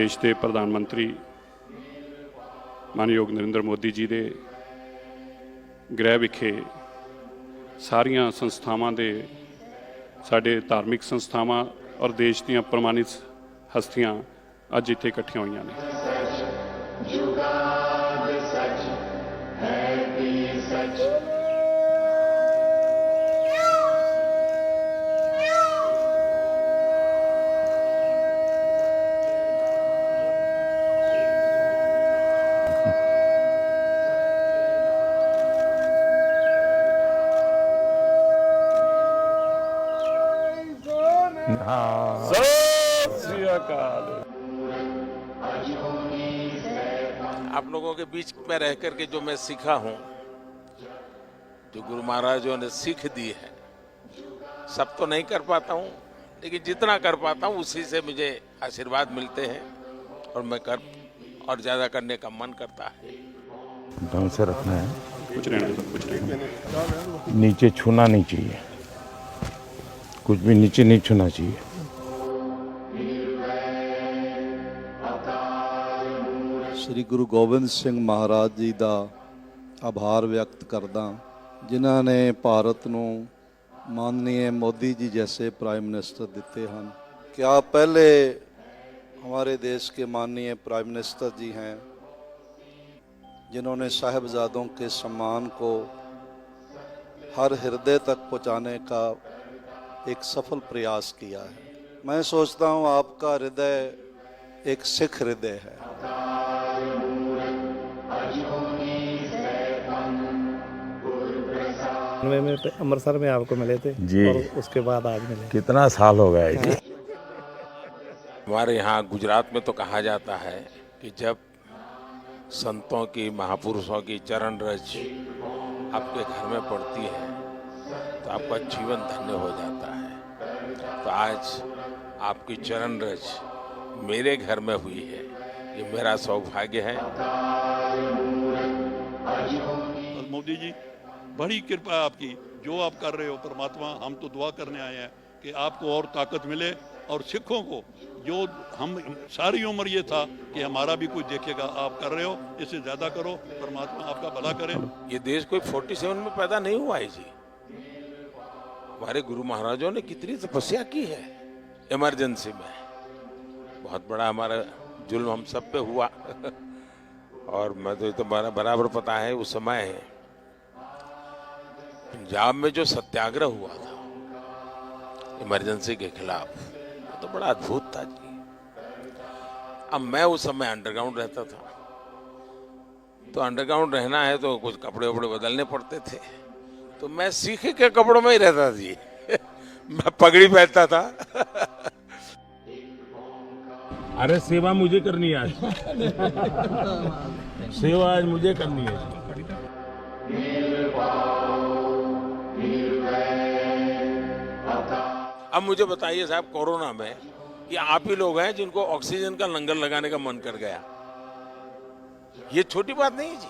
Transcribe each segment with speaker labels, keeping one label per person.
Speaker 1: देश के प्रधानमंत्री मानयोग नरेंद्र मोदी जी के गृह विखे सारिया संस्थावां दे साडे धार्मिक संस्थावां और देश दीयां प्रमाणित हस्तियां अज इत्थे इकट्ठियां होईयां ने।
Speaker 2: आप लोगों के बीच में रह करके जो मैं सीखा हूं, जो गुरु महाराजों ने सीख दी है, सब तो नहीं कर पाता हूं, लेकिन जितना कर पाता हूं उसी से मुझे आशीर्वाद मिलते हैं और मैं कर और ज्यादा करने का मन करता है।
Speaker 3: ढंग से रखना है,
Speaker 1: कुछ नहीं,
Speaker 3: नीचे छूना नहीं चाहिए, कुछ भी नीचे नहीं छूना चाहिए।
Speaker 4: श्री गुरु गोबिंद सिंह महाराज जी का आभार व्यक्त करदा, जिन्हों ने भारत को माननीय मोदी जी जैसे प्राइम मिनिस्टर दिते हैं। क्या पहले हमारे देश के माननीय प्राइम मिनिस्टर जी हैं जिन्होंने साहिबजादों के सम्मान को हर हृदय तक पहुंचाने का एक सफल प्रयास किया है। मैं सोचता हूं आपका हृदय एक सिख हृदय है।
Speaker 5: में अमृतसर में आपको मिले थे
Speaker 3: जी,
Speaker 5: और उसके बाद आज मिले।
Speaker 3: कितना साल हो गया जी।
Speaker 2: हमारे यहाँ गुजरात में तो कहा जाता है कि जब संतों की, महापुरुषों की चरण रज आपके घर में पड़ती है तो आपका जीवन धन्य हो जाता है। तो आज आपकी चरण रज मेरे घर में हुई है, ये मेरा सौभाग्य है।
Speaker 6: मोदी जी, बड़ी कृपा है आपकी, जो आप कर रहे हो। परमात्मा, हम तो दुआ करने आए हैं कि आपको और ताकत मिले, और सिखों को जो हम सारी उम्र ये था कि हमारा भी कोई देखेगा, आप कर रहे हो, इससे ज्यादा करो। परमात्मा आपका भला करे।
Speaker 2: ये देश कोई 47 में पैदा नहीं हुआ है जी। हमारे गुरु महाराजों ने कितनी तपस्या की है इमरजेंसी में। बहुत बड़ा हमारा जुल्म हम सब पे हुआ और मैं तो बराबर पता है उस समय पंजाब में जो सत्याग्रह हुआ था इमरजेंसी के खिलाफ, तो बड़ा अद्भुत था जी। अब मैं उस समय अंडरग्राउंड रहता था, तो अंडरग्राउंड रहना है तो कुछ कपड़े वपड़े बदलने पड़ते थे, तो मैं सीखे के कपड़ों में ही रहता जी मैं पगड़ी पहनता था
Speaker 3: अरे सेवा मुझे करनी है आज सेवा आज मुझे करनी है।
Speaker 2: अब मुझे बताइए साहब, कोरोना में ये आप ही लोग हैं जिनको ऑक्सीजन का लंगर लगाने का मन कर गया। ये छोटी बात नहीं जी।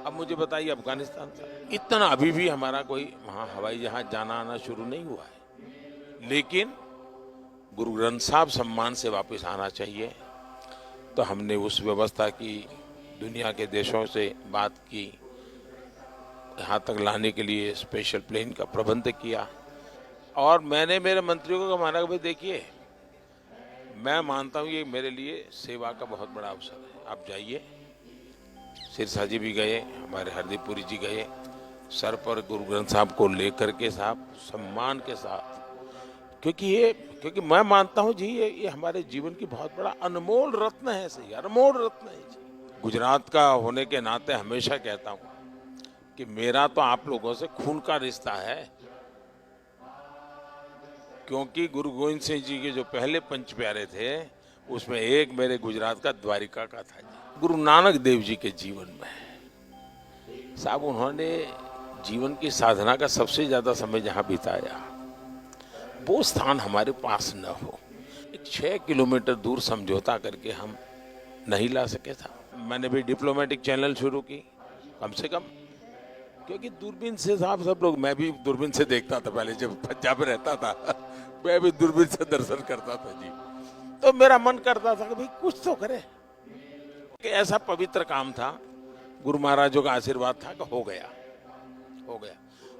Speaker 2: अब मुझे बताइए, अफगानिस्तान था, इतना अभी भी हमारा कोई वहां हवाई जहाज जाना आना शुरू नहीं हुआ है, लेकिन गुरु ग्रंथ साहब सम्मान से वापस आना चाहिए। तो हमने उस व्यवस्था की, दुनिया के देशों से बात की, यहाँ तक लाने के लिए स्पेशल प्लेन का प्रबंध किया। और मैंने मेरे मंत्रियों को माना कि भाई देखिए, मैं मानता हूँ ये मेरे लिए सेवा का बहुत बड़ा अवसर है, आप जाइए। सिरसा जी भी गए, हमारे हरदीप पुरी जी गए, सर पर गुरु ग्रंथ साहब को लेकर के साहब सम्मान के साथ, क्योंकि मैं मानता हूँ जी ये हमारे जीवन की बहुत बड़ा अनमोल रत्न है। सही, अनमोल रत्न है जी। गुजरात का होने के नाते हमेशा कहता हूँ कि मेरा तो आप लोगों से खून का रिश्ता है, क्योंकि गुरु गोविंद सिंह जी के जो पहले पंच प्यारे थे उसमें एक मेरे गुजरात का द्वारिका का था जी। गुरु नानक देव जी के जीवन में साहब, उन्होंने जीवन की साधना का सबसे ज्यादा समय जहां बिताया, वो स्थान हमारे पास न हो। एक 6 किलोमीटर दूर समझौता करके हम नहीं ला सके था। मैंने भी डिप्लोमेटिक चैनल शुरू की, कम से कम, क्योंकि दूरबीन से साहब सब लोग, मैं भी दूरबीन से देखता था पहले जब पंजाब में रहता था मैं भी दूरबीन से दर्शन करता था जी। तो मेरा मन करता था कि भाई कुछ तो करे, कि ऐसा पवित्र काम था, गुरु महाराजों का आशीर्वाद था कि हो गया।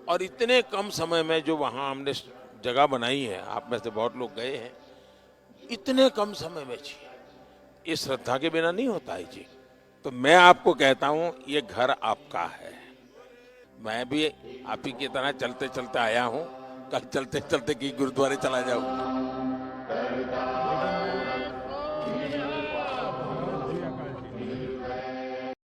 Speaker 2: और इतने कम समय में जो वहां हमने जगह बनाई है, आप में से बहुत लोग गए हैं, इतने कम समय में जी, ये श्रद्धा के बिना नहीं होता है जी। तो मैं आपको कहता हूं, ये घर आपका है। मैं भी आप ही की तरह चलते चलते आया हूं, कल चलते चलते की गुरुद्वारे चला जाऊं।